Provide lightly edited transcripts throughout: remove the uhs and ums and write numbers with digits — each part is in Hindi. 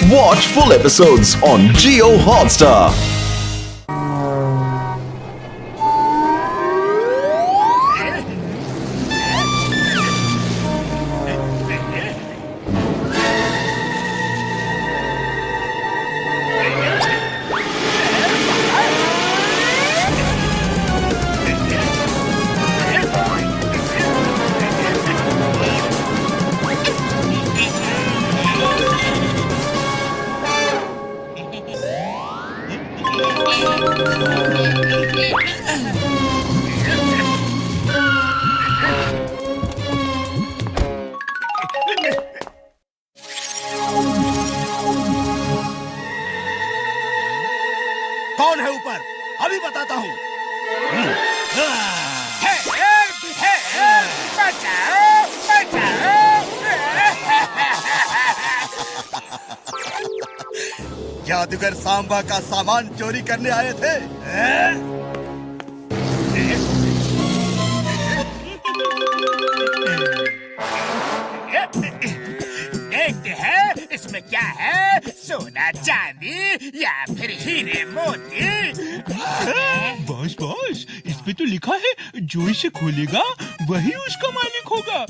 Watch full episodes on Jio Hotstar. कौन है ऊपर? अभी बताता हूँ। जादूगर सांबा का सामान चोरी करने आए थे। देखते हैं इसमें क्या है, सोना चांदी या फिर हीरे मोती। बॉस इस पे तो लिखा है जो इसे खोलेगा वही उसका मालिक होगा।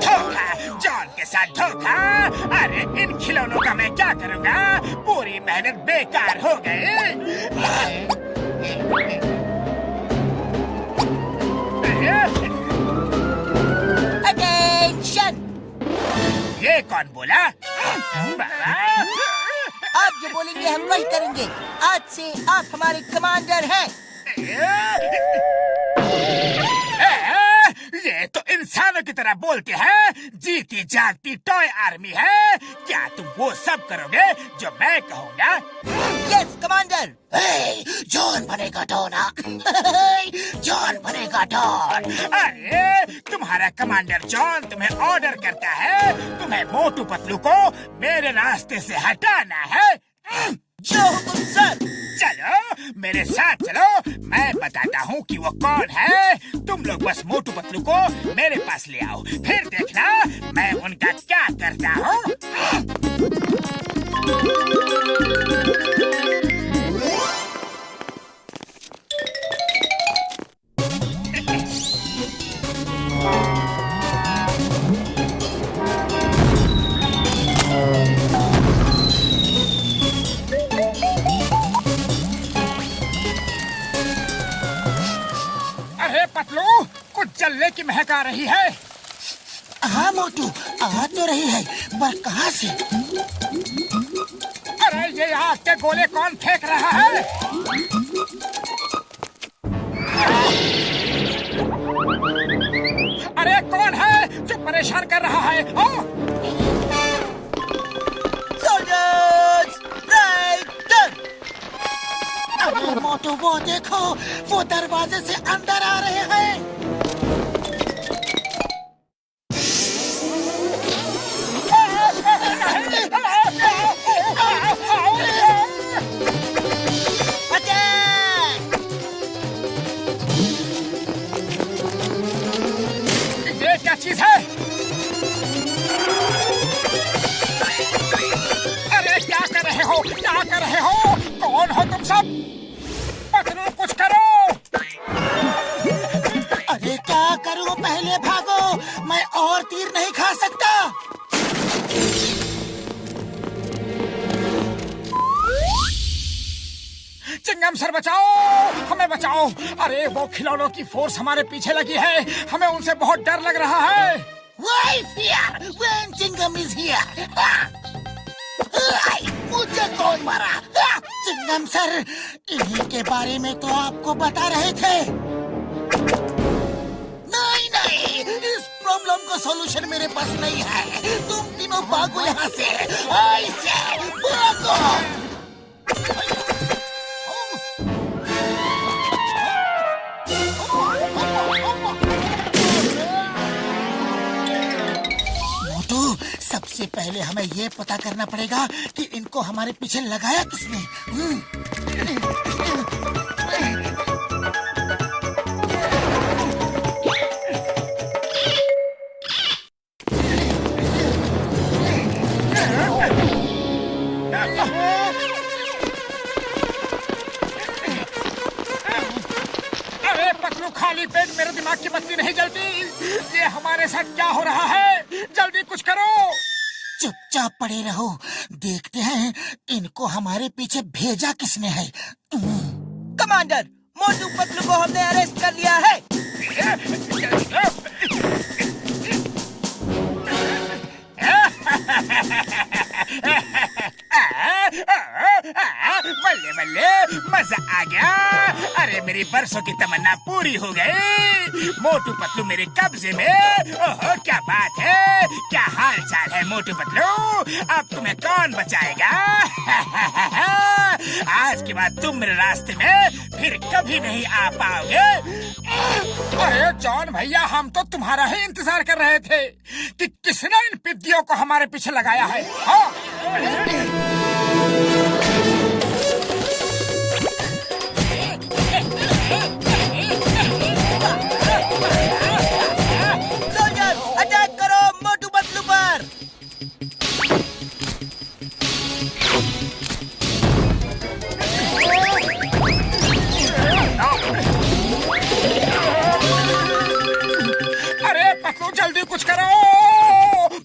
धोखा, जॉन के साथ धोखा। अरे इन खिलौनों का मैं क्या करूँगा, पूरी मेहनत बेकार हो गई। अटेंशन! ये कौन बोला? आप जो बोलेंगे हम वही करेंगे। आज से आप हमारे कमांडर हैं। ये तो इंसानों की तरह बोलते हैं। जीती जागती टॉय आर्मी है। क्या तुम वो सब करोगे जो मैं कहूँगा? Yes commander. जॉन बनेगा डॉन। जॉन बनेगा डॉन। अरे तुम्हारा कमांडर जॉन तुम्हें ऑर्डर करता है, तुम्हें मोटू पतलू को मेरे रास्ते से हटाना है। जो हुकुम सर। चलो मेरे साथ चलो, मैं बताता हूँ कि वो कौन है। तुम लोग बस मोटू पतलू को मेरे पास ले आओ, फिर देखना मैं उनका क्या करता हूँ। अरे पतलू, कुछ जलने की महक आ रही है। हाँ मोटू, आ तो रही है, पर कहाँ से? अरे ये आग के गोले कौन फेंक रहा है? अरे कौन है जो परेशान कर रहा है? Soldiers, right turn! अरे मोटू वो देखो, वो दरवाजे से अंदर आ रहे हैं। ये क्या चीज है? अरे क्या कर रहे हो? क्या कर रहे हो? कौन हो तुम सब? पतलू कुछ करो। अरे क्या करूं, पहले भागो, मैं और तीर नहीं खा सकता। चिंगम सर बचाओ, हमें बचाओ। अरे वो खिलौनों की फोर्स हमारे पीछे लगी है, हमें उनसे बहुत डर लग रहा है। Why fear when Chingam is here? मुझे कौन मारा? चिंगम सर, इन्हीं के बारे में तो आपको बता रहे थे। नहीं नहीं, इस प्रॉब्लम का सॉल्यूशन मेरे पास नहीं है। तुम तीनों भागो यहाँ से, ऐसे भागो। सबसे पहले हमें ये पता करना पड़ेगा कि इनको हमारे पीछे लगाया किसने। अरे पतलू, खाली पेट मेरे दिमाग की बत्ती नहीं जलती। ये हमारे साथ क्या हो रहा है? जल्दी कुछ करो। चुपचाप पड़े रहो, देखते हैं इनको हमारे पीछे भेजा किसने है। कमांडर, मोटू पतलू को हमने अरेस्ट कर लिया है। बल्ले बल्ले, मजा आ गया। अरे मेरी बरसों की तमन्ना पूरी हो गई। मोटू पतलू मेरे कब्जे में। ओहो, क्या बात है। क्या हाल चाल है मोटू पतलू? अब तुम्हें कौन बचाएगा? आज के बाद तुम मेरे रास्ते में फिर कभी नहीं आ पाओगे। अरे जॉन भैया, हम तो तुम्हारा ही इंतजार कर रहे थे कि किसने इन पिद्दियों को हमारे पीछे लगाया है। हाँ? सोल्जर्स, अटैक करो मोटू पतलू पर। अरे पतलू, जल्दी कुछ करो।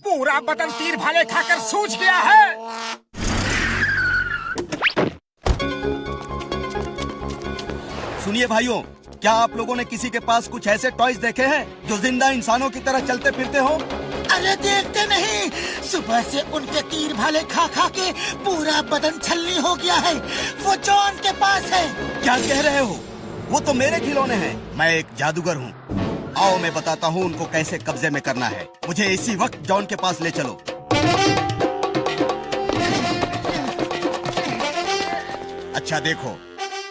पूरा बदन तीर भाले खाकर सूज गया है। सुनिए भाइयों, क्या आप लोगों ने किसी के पास कुछ ऐसे टॉयज देखे हैं जो जिंदा इंसानों की तरह चलते फिरते हो? अरे देखते नहीं, सुबह से उनके तीर भाले खा खा के पूरा बदन छलनी हो गया है। वो जॉन के पास है। क्या कह रहे हो? वो तो मेरे खिलौने हैं। मैं एक जादूगर हूँ। आओ मैं बताता हूँ उनको कैसे कब्जे में करना है। मुझे इसी वक्त जॉन के पास ले चलो। अच्छा देखो,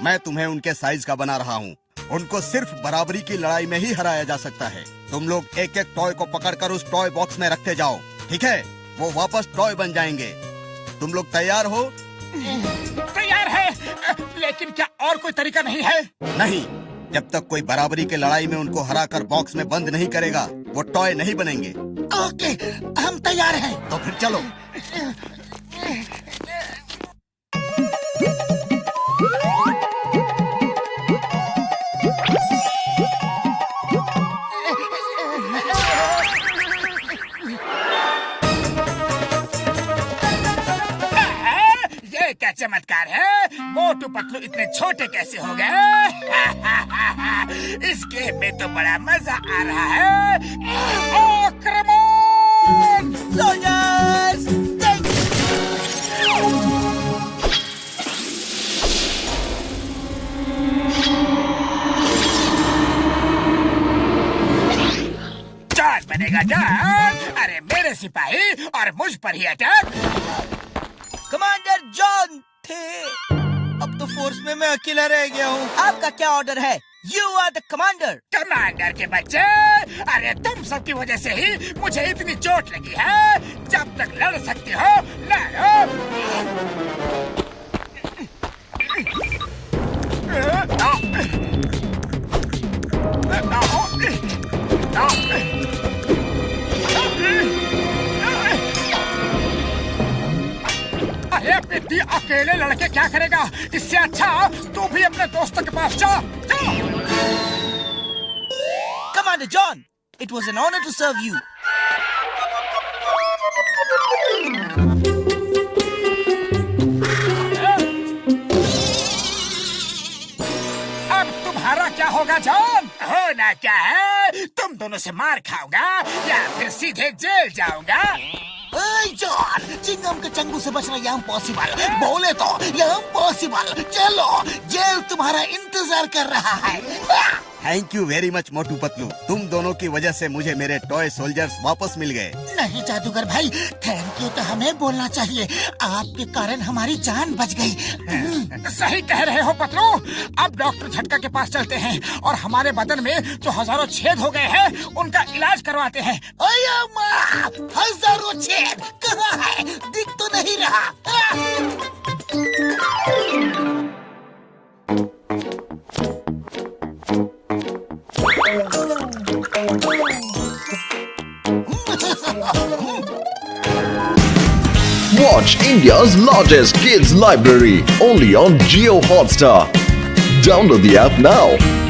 मैं तुम्हें उनके साइज का बना रहा हूँ। उनको सिर्फ बराबरी की लड़ाई में ही हराया जा सकता है। तुम लोग एक एक टॉय को पकड़कर उस टॉय बॉक्स में रखते जाओ, ठीक है? वो वापस टॉय बन जाएंगे। तुम लोग तैयार हो? तैयार है, लेकिन क्या और कोई तरीका नहीं है? नहीं, जब तक कोई बराबरी की लड़ाई में उनको हराकर बॉक्स में बंद नहीं करेगा, वो टॉय नहीं बनेंगे। ओके, हम तैयार हैं। तो फिर चलो। ये क्या चमत्कार है? मोटू पतलू इतने छोटे कैसे हो गए? इस गेम में तो बड़ा मजा आ रहा है। आक्रमण! सोल्जर्स, जॉन बनेगा जॉन। अरे मेरे सिपाही और मुझ पर ही अटैक। कमांडर जॉन थे। अब तो फोर्स में मैं अकेला रह गया हूँ। आपका क्या ऑर्डर है? You are the commander. Commander के बच्चे, अरे तुम सबकी वजह से ही मुझे इतनी चोट लगी है। जब तक लड़ सकते हो अरे पिद्दी, अकेले लड़के क्या करेगा? इससे अच्छा तू भी अपने दोस्तों के पास जा। Commander John, it was an honor to serve you. अब तुम्हारा क्या होगा जॉन? होना क्या है? तुम दोनों से मार खाऊंगा या फिर सीधे जेल जाऊंगा। ओए जॉन, चिंगम के चंगू से बचना ये इम्पॉसिबल। बोले तो ये इम्पॉसिबल। चलो, जेल तुम्हारा इंतजार कर रहा है। Thank you very much Motu Patlu, तुम दोनों की वजह से मुझे मेरे टॉय सोल्जर्स वापस मिल गए। नहीं जादूगर भाई, थैंक यू तो हमें बोलना चाहिए। आपके कारण हमारी जान बच गई। सही कह रहे हो पतलू। अब डॉक्टर झटका के पास चलते हैं और हमारे बदन में जो हजारों छेद हो गए हैं उनका इलाज करवाते हैं। ओया माँ, हजारों छेद कहाँ है? दिख तो नहीं रहा। Watch India's largest kids library only on Jio Hotstar. Download the app now.